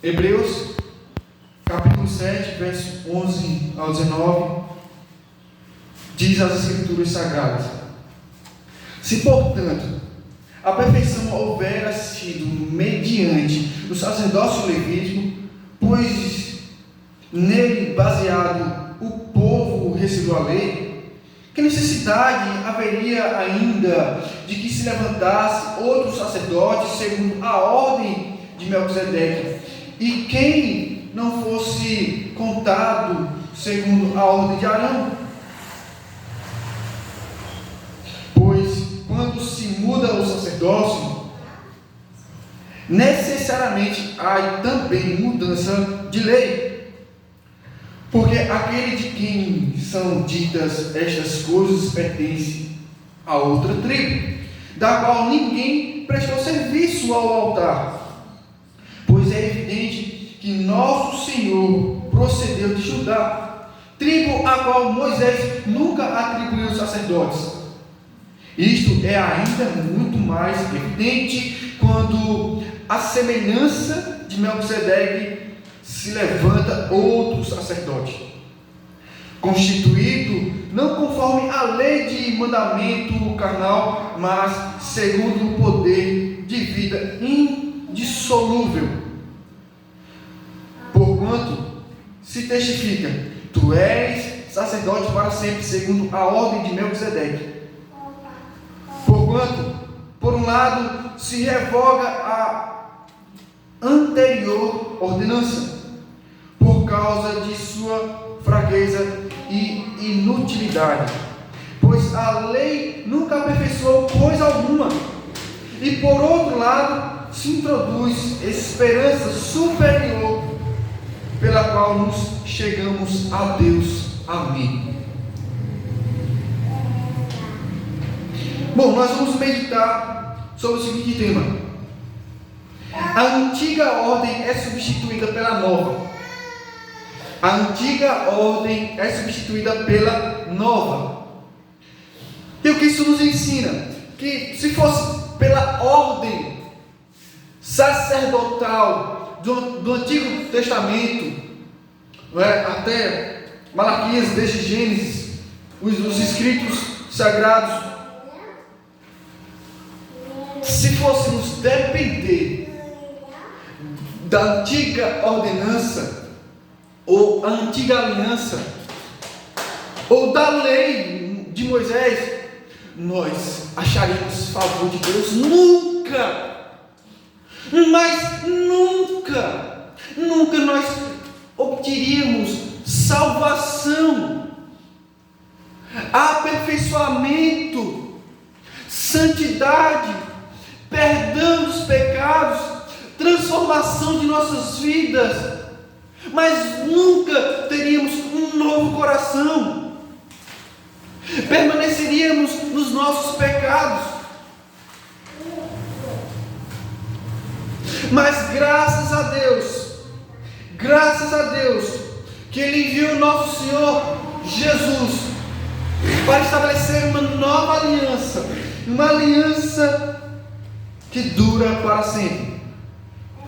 Hebreus, capítulo 7, verso 11 ao 19, diz as Escrituras Sagradas: se, portanto, a perfeição houvera sido mediante o sacerdócio levítico, pois nele baseado o povo recebeu a lei, que necessidade haveria ainda de que se levantasse outro sacerdote segundo a ordem de Melquisedeque, e quem não fosse contado segundo a ordem de Arão? Pois quando se muda o sacerdócio, necessariamente há também mudança de lei. Porque aquele de quem são ditas estas coisas pertence a outra tribo, da qual ninguém prestou serviço ao altar. Pois é evidente que nosso Senhor procedeu de Judá, tribo a qual Moisés nunca atribuiu sacerdotes. Isto é ainda muito mais evidente quando a semelhança de Melquisedeque se levanta outro sacerdote, constituído não conforme a lei de mandamento carnal, mas segundo o poder de vida indissolúvel. Porquanto se testifica: tu és sacerdote para sempre, segundo a ordem de Melquisedeque. Porquanto, por um lado, se revoga a anterior ordenança, por causa de sua fraqueza e inutilidade, pois a lei nunca aperfeiçoou coisa alguma. E por outro lado, se introduz esperança superior, pela qual nos chegamos a Deus. Amém. Bom, nós vamos meditar sobre o seguinte tema: a antiga ordem é substituída pela nova. A antiga ordem é substituída pela nova. E o que isso nos ensina? Que se fosse pela ordem sacerdotal do Antigo Testamento, até Malaquias, desde Gênesis, os escritos sagrados, se fôssemos depender da antiga ordenança, ou a antiga aliança, ou da lei de Moisés, nós acharíamos favor de Deus? Nunca! Mas nunca nós obteríamos salvação, aperfeiçoamento, santidade, perdão dos pecados, transformação de nossas vidas, mas nunca teríamos um novo coração, permaneceríamos nos nossos pecados. Mas graças a Deus, que Ele enviou o nosso Senhor Jesus para estabelecer uma nova aliança, uma aliança que dura para sempre.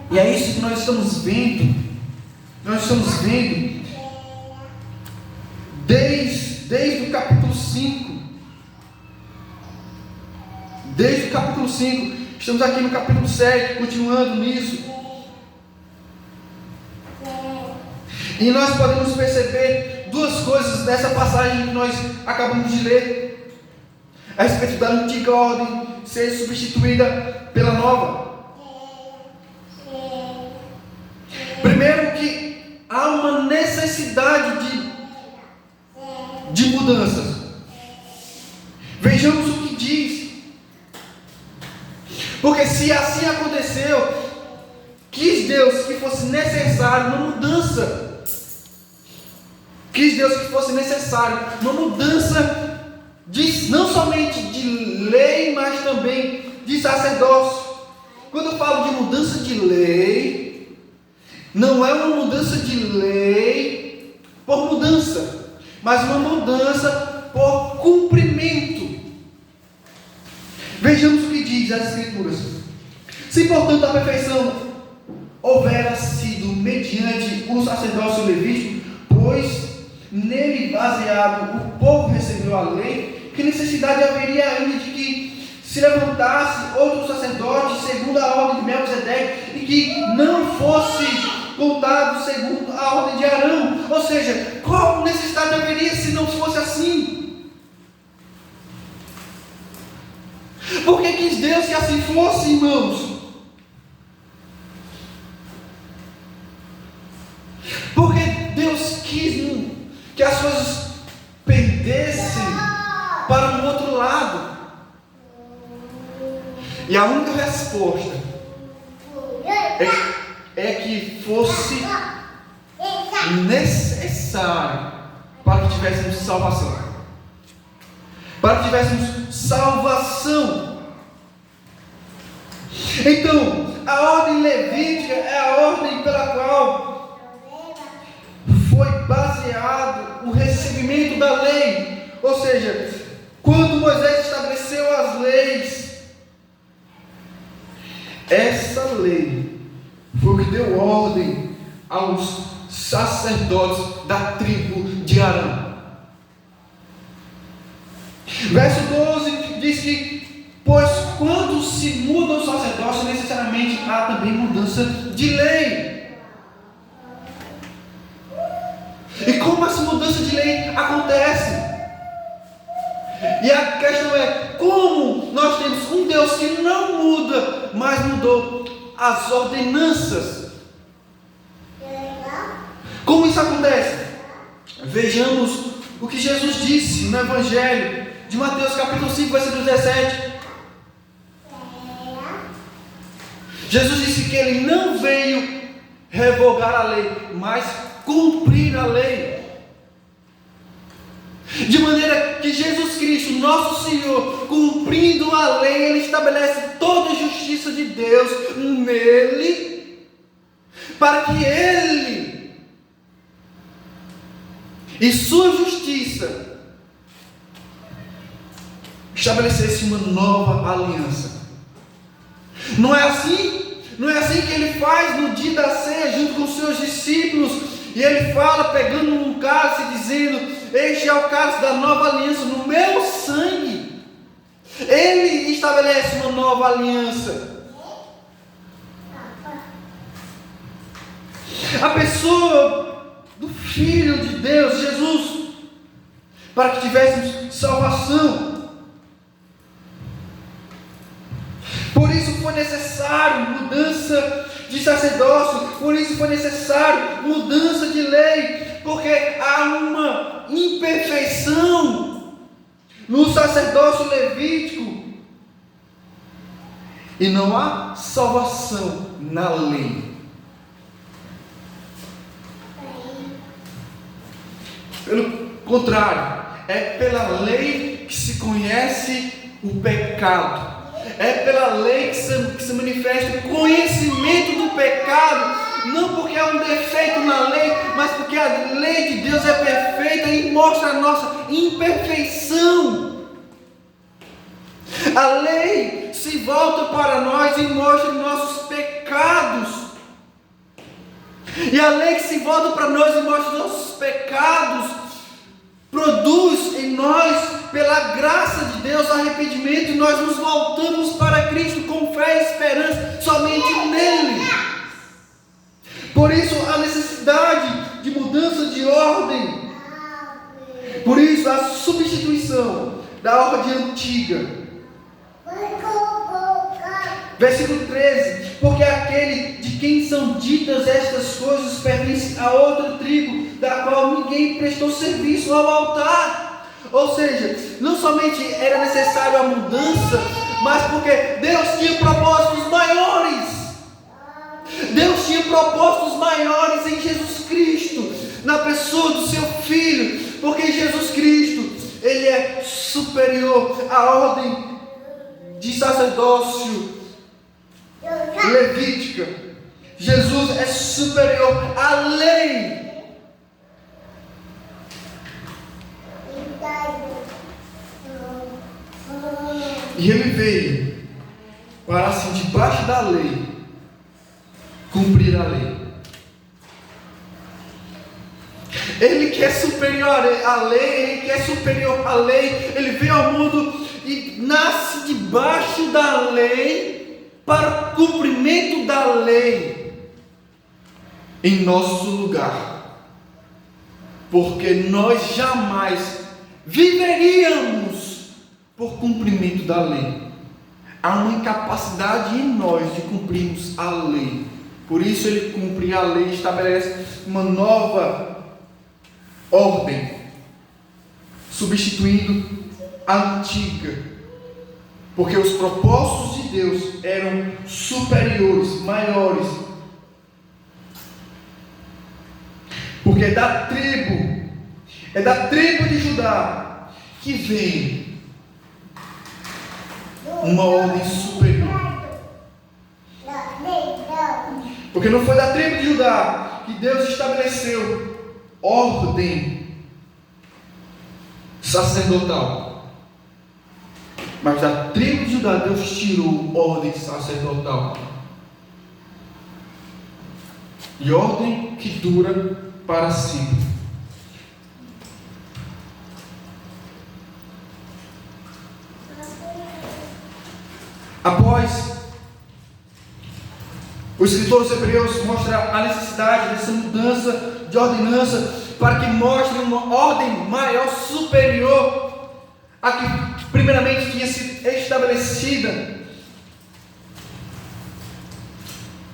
E é isso que nós estamos vendo. Nós estamos vendo desde o capítulo 5. Desde o capítulo 5. Estamos aqui no capítulo 7, continuando nisso. E nós podemos perceber duas coisas dessa passagem que nós acabamos de ler, a respeito da antiga ordem ser substituída pela nova. Primeiro, que há uma necessidade de mudanças. Vejamos o que diz. Porque se assim aconteceu, quis Deus que fosse necessário uma mudança. Quis Deus que fosse necessário uma mudança não somente de lei, mas também de sacerdócio. Quando eu falo de mudança de lei, não é uma mudança de lei por mudança, mas uma mudança por cumprimento. Vejamos o que diz as Escrituras. Se, portanto, a perfeição houvera sido mediante o sacerdócio levítico, pois nele baseado o povo recebeu a lei, que necessidade haveria ainda de que se levantasse outro sacerdote segundo a ordem de Melquisedeque, e que não fosse contado segundo a ordem de Arão? Ou seja, qual necessidade haveria se não fosse assim? Por que quis Deus que assim fosse, irmãos? Porque Deus quis que as coisas pendessem para um outro lado. E a única resposta é que fosse necessário para que tivéssemos salvação. Para que tivéssemos salvação. Então, a ordem levítica é a ordem pela qual foi baseado o recebimento da lei. Ou seja, quando Moisés estabeleceu as leis, essa lei foi o que deu ordem aos sacerdotes da tribo de Arão. Verso 12 diz que, pois quando se muda o sacerdócio, necessariamente há também mudança de lei. E como essa mudança de lei acontece? E a questão é, como nós temos um Deus que não muda, mas mudou as ordenanças? Como isso acontece? Vejamos o que Jesus disse no Evangelho de Mateus capítulo 5, versículo 17. Jesus disse que Ele não veio revogar a lei, mas cumprir a lei. De maneira que Jesus Cristo, nosso Senhor, cumprindo a lei, Ele estabelece toda a justiça de Deus nele, para que Ele e sua justiça estabelecesse uma nova aliança. Não é assim? Não é assim que Ele faz no dia da ceia, junto com os seus discípulos, e Ele fala, pegando um cálice, dizendo: este é o cálice da nova aliança no meu sangue. Ele estabelece uma nova aliança. A pessoa do Filho de Deus, Jesus, para que tivéssemos salvação. Por isso foi necessário mudança de sacerdócio, por isso foi necessário mudança de lei, porque há uma imperfeição no sacerdócio levítico e não há salvação na lei. Pelo contrário, é pela lei que se conhece o pecado. É pela lei que se manifesta o conhecimento do pecado, não porque há um defeito na lei, mas porque a lei de Deus é perfeita e mostra a nossa imperfeição. A lei se volta para nós e mostra nossos pecados. E a lei que se volta para nós e mostra nossos pecados produz em nós, pela graça de Deus, arrependimento, e nós nos voltamos para Cristo com fé e esperança somente nele. Por isso a necessidade de mudança de ordem. Por isso a substituição da ordem antiga. Versículo 13: porque aquele de quem são ditas estas coisas pertence a outra tribo, da qual ninguém prestou serviço ao altar. Ou seja, não somente era necessário a mudança, mas porque Deus tinha propósitos maiores. Deus tinha propósitos maiores em Jesus Cristo, na pessoa do seu Filho, porque Jesus Cristo, Ele é superior à ordem de sacerdócio levítica. Jesus é superior à lei. E Ele veio para, assim, debaixo da lei, cumprir a lei. Ele que é superior à lei, ele que é superior à lei, ele veio ao mundo e nasce debaixo da lei para o cumprimento da lei em nosso lugar, porque nós jamais viveríamos por cumprimento da lei. Há uma incapacidade em nós de cumprirmos a lei. Por isso ele cumpre a lei e estabelece uma nova ordem, substituindo a antiga, porque os propósitos de Deus eram superiores, maiores, porque é da tribo de Judá que vem uma ordem superior. Porque não foi da tribo de Judá que Deus estabeleceu ordem sacerdotal, mas da tribo de Judá Deus tirou ordem sacerdotal, e ordem que dura para sempre. Após os escritores hebreus mostram a necessidade dessa mudança de ordenança, para que mostre uma ordem maior, superior a que primeiramente tinha sido estabelecida.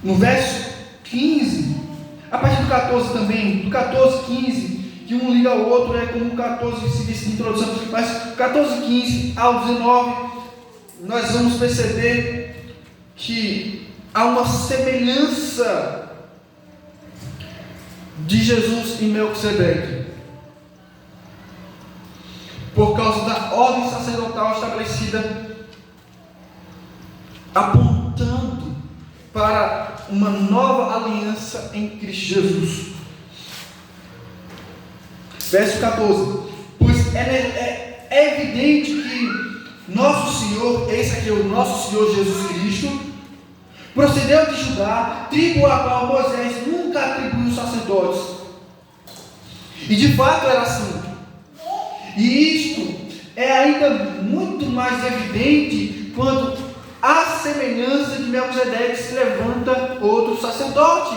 No verso 15, a partir do 14 também, do 14, 15, que um liga ao outro, é como o 14 se disse na introdução, mas 14, 15 ao 19, nós vamos perceber que há uma semelhança de Jesus e Melquisedeque, por causa da ordem sacerdotal estabelecida, apontando para uma nova aliança em Cristo Jesus. Verso 14: pois é evidente que nosso Senhor, esse aqui é o nosso Senhor Jesus Cristo, procedeu de Judá, tribo a qual Moisés nunca atribuiu sacerdotes. E de fato era assim. E isto é ainda muito mais evidente quando a semelhança de Melquisedeque se levanta outro sacerdote.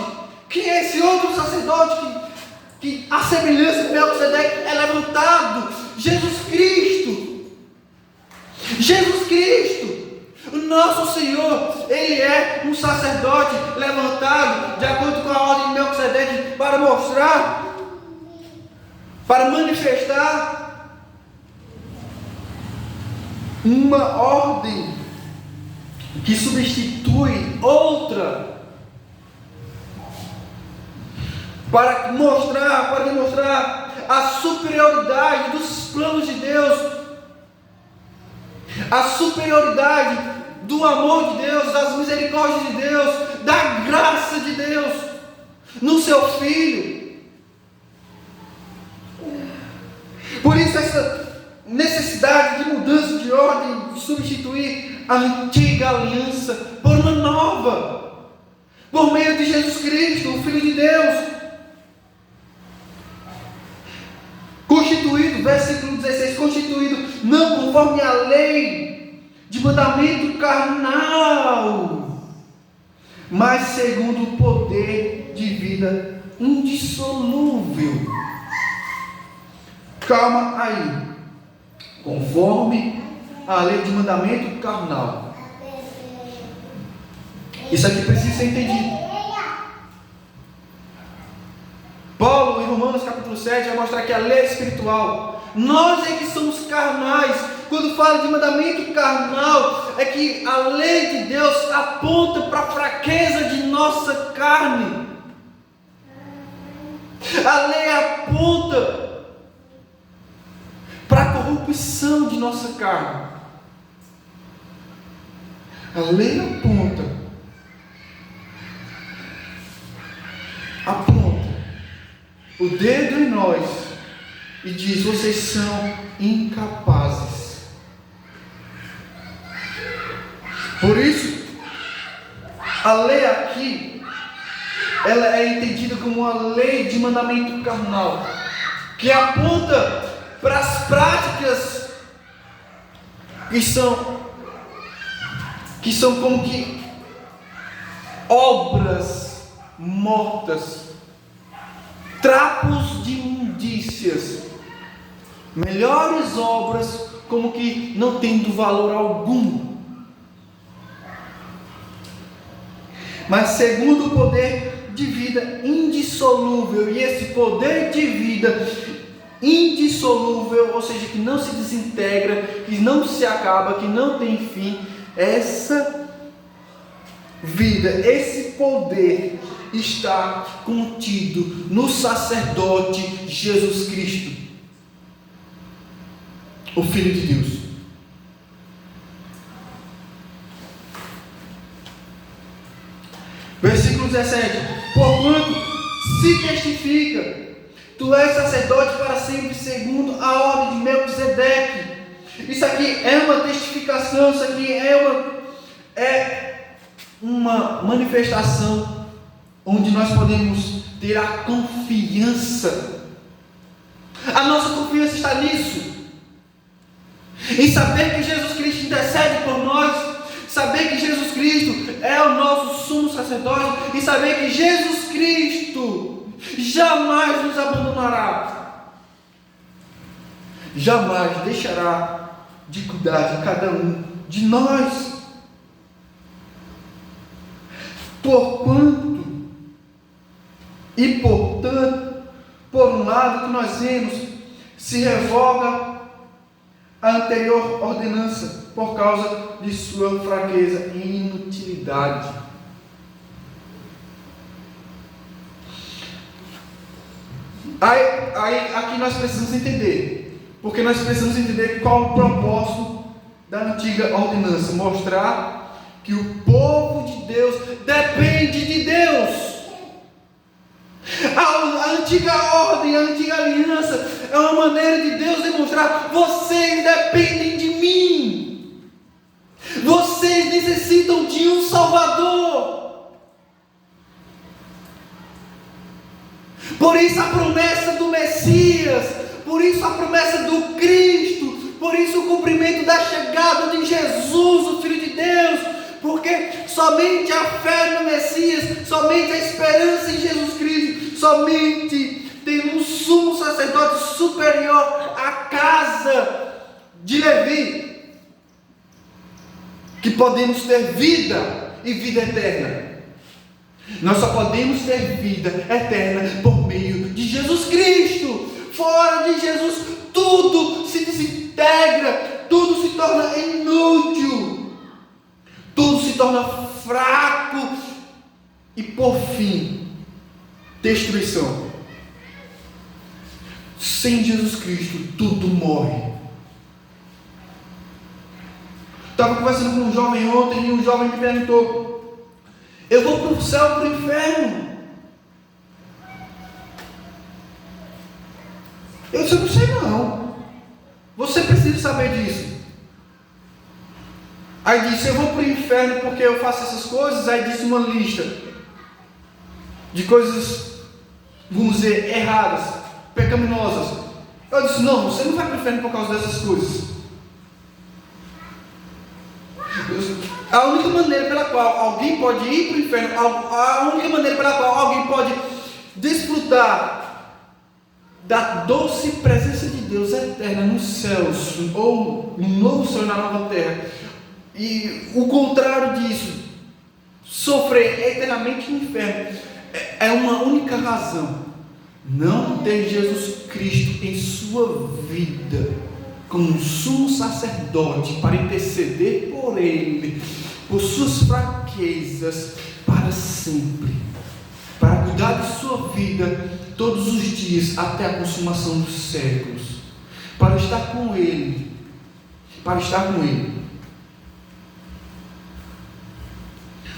Quem é esse outro sacerdote que a semelhança de Melquisedeque é levantado? Jesus Cristo. Jesus Cristo. O nosso Senhor, Ele é um sacerdote levantado de acordo com a ordem de Melquisedeque para mostrar, para manifestar uma ordem que substitui outra, para demonstrar a superioridade dos planos de Deus, a superioridade do amor de Deus, das misericórdias de Deus, da graça de Deus no seu Filho. Por isso essa necessidade de mudança de ordem, de substituir a antiga aliança por uma nova, por meio de Jesus Cristo, o Filho de Deus, constituído, versículo 16, constituído não conforme a lei de mandamento carnal, mas segundo o poder de vida indissolúvel. Calma aí. Conforme a lei de mandamento carnal. Isso aqui precisa ser entendido. Paulo, em Romanos capítulo 7, vai mostrar que a lei é espiritual. Nós é que somos carnais. Quando fala de mandamento carnal, é que a lei de Deus aponta para a fraqueza de nossa carne. A lei aponta para a corrupção de nossa carne. A lei aponta o dedo em nós e diz: vocês são incapazes. Por isso, a lei aqui ela é entendida como uma lei de mandamento carnal, que aponta para as práticas que são como que obras mortas, trapos de imundícias, melhores obras como que não tendo valor algum. Mas segundo o poder de vida indissolúvel, e esse poder de vida indissolúvel, ou seja, que não se desintegra, que não se acaba, que não tem fim, essa vida, esse poder está contido no sacerdote Jesus Cristo, o Filho de Deus. Versículo 17: porquanto se testifica, tu és sacerdote para sempre, segundo a ordem de Melquisedeque. Isso aqui é uma testificação, isso aqui é uma manifestação onde nós podemos ter a confiança. A nossa confiança está nisso, em saber que Jesus Cristo intercede por nós, saber que Jesus Cristo é o nosso sumo sacerdote, e saber que Jesus Cristo jamais nos abandonará, jamais deixará de cuidar de cada um de nós. Porquanto e portanto, por um lado que nós vemos, se revoga a anterior ordenança por causa de sua fraqueza e inutilidade. Aqui nós precisamos entender, porque nós precisamos entender qual o propósito da antiga ordenança: mostrar que o povo de Deus depende de Deus. A antiga ordem, a antiga aliança é uma maneira de Deus demonstrar: vocês dependem de mim, vocês necessitam de um Salvador. Por isso a promessa do Messias, por isso a promessa do Cristo, por isso o cumprimento da chegada de Jesus, o Filho de Deus, porque somente a fé no Messias, somente a esperança em Jesus Cristo, somente tem um sumo sacerdote superior à casa de Levi, que podemos ter vida e vida eterna. Nós só podemos ter vida eterna por meio de Jesus Cristo. Fora de Jesus, tudo se desintegra, tudo se torna inútil, tudo se torna fraco e, por fim, destruição. Sem Jesus Cristo, tudo morre. Estava conversando com um jovem ontem e um jovem me perguntou: eu vou para o céu ou para o inferno? Eu disse: eu não sei não. Você precisa saber disso. Aí disse: eu vou para o inferno porque eu faço essas coisas. Aí disse uma lista de coisas, vamos dizer, erradas, pecaminosas. Eu disse: não, você não vai para o inferno por causa dessas coisas. A única maneira pela qual alguém pode ir para o inferno, a única maneira pela qual alguém pode desfrutar da doce presença de Deus eterna nos céus, ou no novo céu e na nova terra, e o contrário disso, sofrer eternamente no inferno, é uma única razão: não ter Jesus Cristo em sua vida como sumo sacerdote para interceder por ele, por suas fraquezas, para sempre, para cuidar de sua vida todos os dias até a consumação dos séculos, para estar com ele,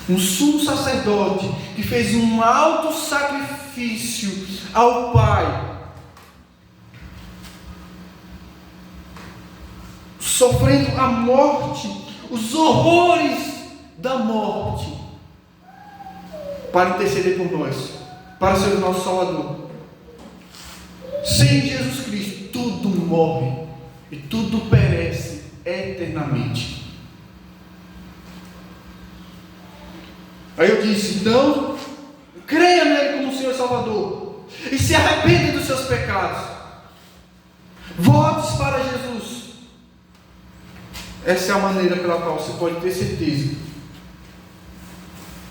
um sumo sacerdote que fez um alto sacrifício ao Pai, sofrendo a morte, os horrores da morte, para interceder por nós, para ser o nosso Salvador. Sem Jesus Cristo, tudo morre e tudo perece eternamente. Aí eu disse, então, creia nele como Senhor e Salvador e se arrependa dos seus pecados. Volte para Jesus. Essa é a maneira pela qual você pode ter certeza.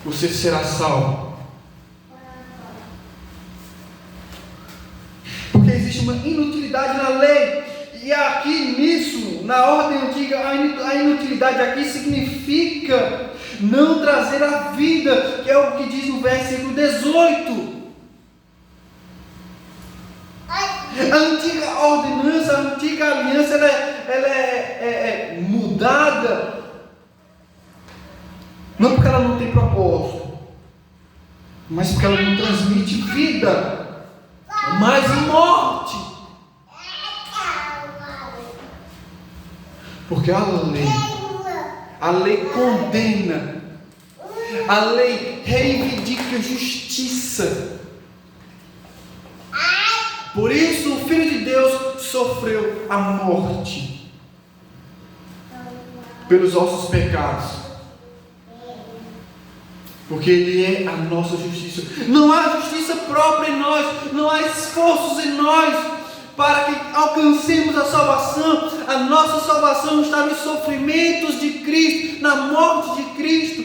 Você será salvo. Porque existe uma inutilidade na lei. E aqui nisso, na ordem antiga, a inutilidade aqui significa não trazer a vida, que é o que diz no versículo 18. A antiga ordenança, a antiga aliança, ela é mudada, não porque ela não tem propósito, mas porque ela não transmite vida, mas morte. Porque a lei condena, a lei reivindica justiça. Por isso o Filho de Deus sofreu a morte pelos nossos pecados, porque Ele é a nossa justiça. Não há justiça própria em nós, não há esforços em nós para que alcancemos a salvação. A nossa salvação está nos sofrimentos de Cristo, na morte de Cristo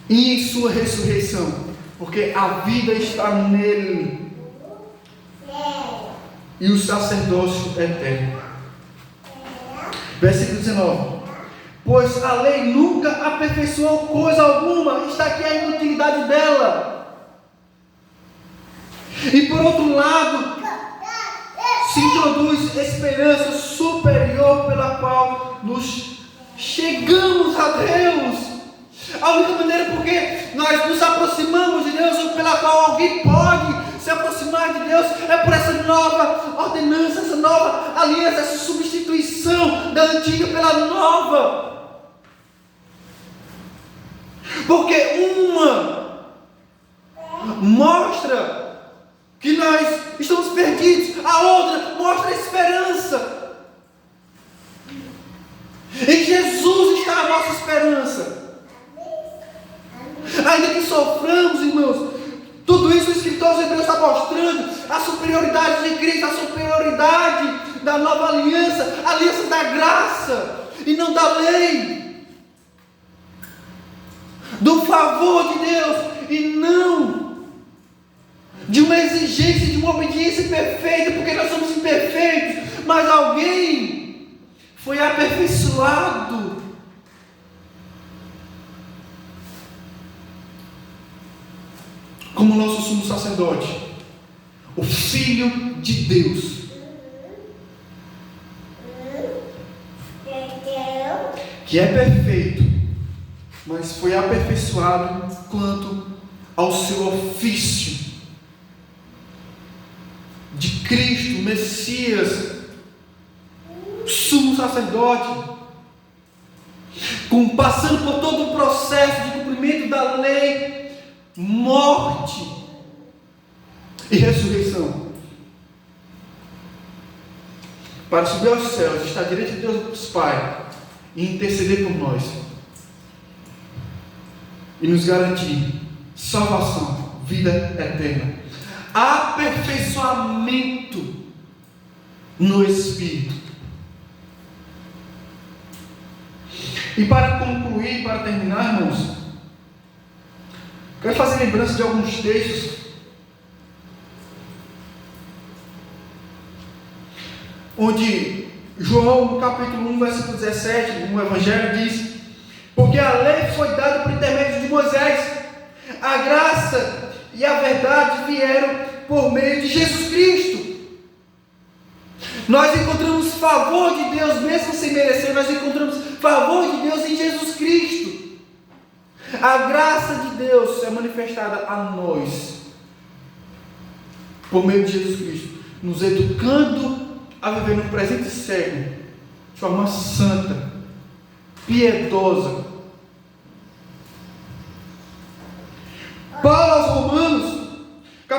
e em sua ressurreição, porque a vida está nele e o sacerdócio eterno. Versículo 19: pois a lei nunca aperfeiçoou coisa alguma. Está aqui a inutilidade dela. E por outro lado, se introduz esperança superior pela qual nos chegamos a Deus. A única maneira porque nós nos aproximamos de Deus, ou pela qual alguém pode se aproximar de Deus, é por essa nova ordenança, essa nova aliança, essa substituição da antiga pela nova. Porque uma mostra que nós estamos perdidos, a outra mostra a esperança. Em Jesus está a nossa esperança. Ainda que soframos, irmãos, tudo isso o escritor aos Hebreus está mostrando a superioridade de Cristo, a superioridade da nova aliança, a aliança da graça e não da lei, do favor de Deus e não de uma exigência, de uma obediência perfeita, porque nós somos imperfeitos, mas alguém foi aperfeiçoado como nosso sumo sacerdote, o Filho de Deus, que é perfeito, mas foi aperfeiçoado quanto ao seu ofício de Cristo, Messias, sumo sacerdote, passando por todo o processo de cumprimento da lei, morte e ressurreição, para subir aos céus, estar direito de Deus Pai e interceder por nós e nos garantir salvação, vida eterna, aperfeiçoamento no Espírito. E para concluir, para terminar, irmãos, quero fazer lembrança de alguns textos onde João, no capítulo 1, versículo 17, no Evangelho, diz: porque a lei foi dada por intermédio de Moisés, a graça e a verdade vieram por meio de Jesus Cristo. Nós encontramos favor de Deus, mesmo sem merecer, nós encontramos favor de Deus em Jesus Cristo. A graça de Deus é manifestada a nós por meio de Jesus Cristo, nos educando a viver no presente século de forma santa, piedosa.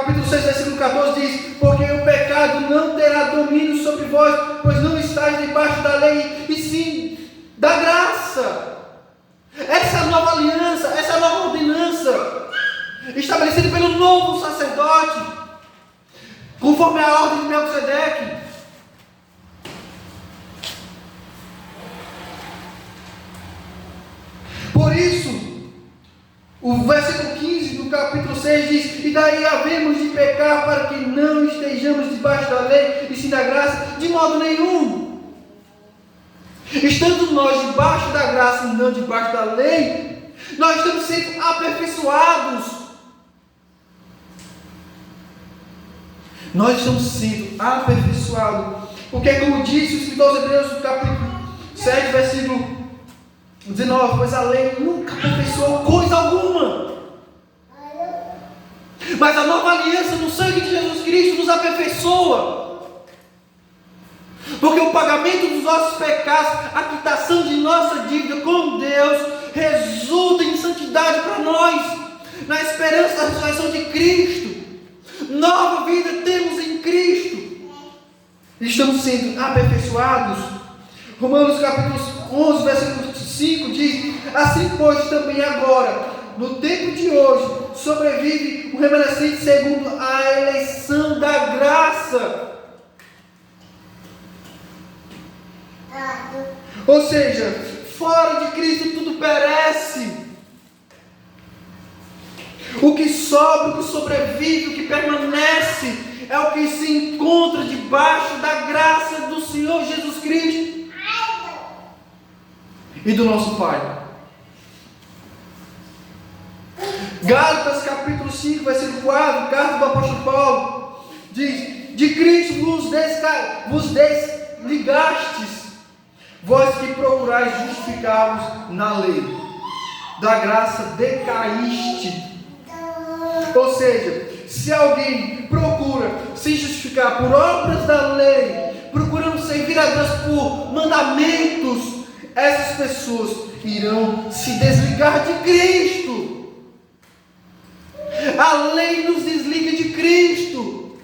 capítulo 6, versículo 14 diz: porque o pecado não terá domínio sobre vós, pois não estáis debaixo da lei, e sim da graça. Essa é a nova aliança, essa é a nova ordenança, estabelecida pelo novo sacerdote, conforme a ordem de Melquisedeque. Por isso, o versículo 15 do capítulo 6 diz: e daí havemos de pecar para que não estejamos debaixo da lei, e sim da graça, de modo nenhum. Estando nós debaixo da graça e não debaixo da lei, nós estamos sendo aperfeiçoados. Nós estamos sendo aperfeiçoados. Porque, como disse o escritor aos Hebreus, no capítulo 7, versículo 19: pois a lei nunca aperfeiçoou coisa alguma. Mas a nova aliança no sangue de Jesus Cristo nos aperfeiçoa. Porque o pagamento dos nossos pecados, a quitação de nossa dívida com Deus, resulta em santidade para nós, na esperança da ressurreição de Cristo. Nova vida temos em Cristo. Estamos sendo aperfeiçoados. Romanos capítulo 11, versículo 5 diz: assim pois também agora, no tempo de hoje, sobrevive o remanescente segundo a eleição da graça. Ou seja, fora de Cristo tudo perece. O que sobra, o que sobrevive, o que permanece é o que se encontra debaixo da graça do Senhor Jesus Cristo e do nosso Pai. Gálatas capítulo 5, versículo 4, carta do apóstolo Paulo, diz: de Cristo vos desligastes, vós que procurais justificar-vos na lei, da graça decaíste. Ou seja, se alguém procura se justificar por obras da lei, procurando servir a Deus por mandamentos, essas pessoas irão se desligar de Cristo. A lei nos desliga de Cristo.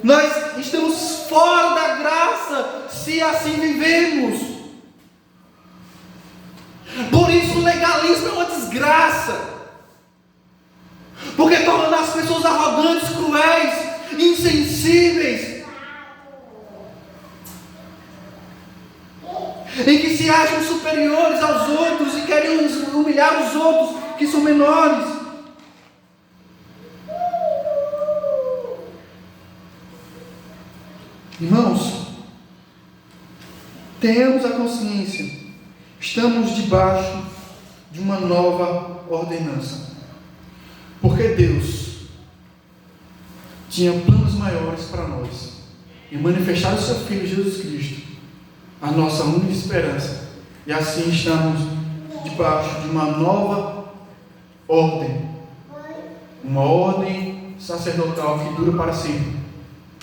Nós estamos fora da graça se assim vivemos. Por isso o legalismo é uma desgraça. Porque torna as pessoas arrogantes, cruéis, insensíveis, em que se acham superiores aos outros e querem humilhar os outros que são menores. Irmãos, tenhamos a consciência, estamos debaixo de uma nova ordenança. Porque Deus tinha planos maiores para nós, e manifestar o seu Filho Jesus Cristo, a nossa única esperança. E assim estamos debaixo de uma nova ordem, uma ordem sacerdotal que dura para sempre,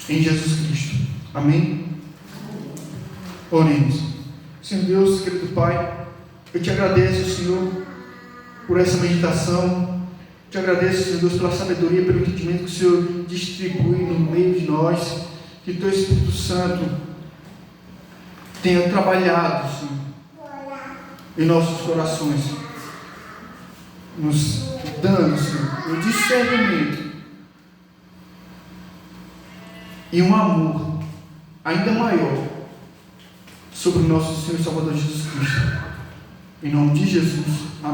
em Jesus Cristo. Amém? Oremos. Senhor Deus, querido Pai, eu te agradeço, Senhor, por essa meditação. Te agradeço, Senhor Deus, pela sabedoria, pelo entendimento que o Senhor distribui no meio de nós. Que Teu Espírito Santo tenha trabalhado, Senhor, em nossos corações, nos dando, Senhor, um discernimento e um amor ainda maior sobre o nosso Senhor e Salvador Jesus Cristo. Em nome de Jesus. Amém.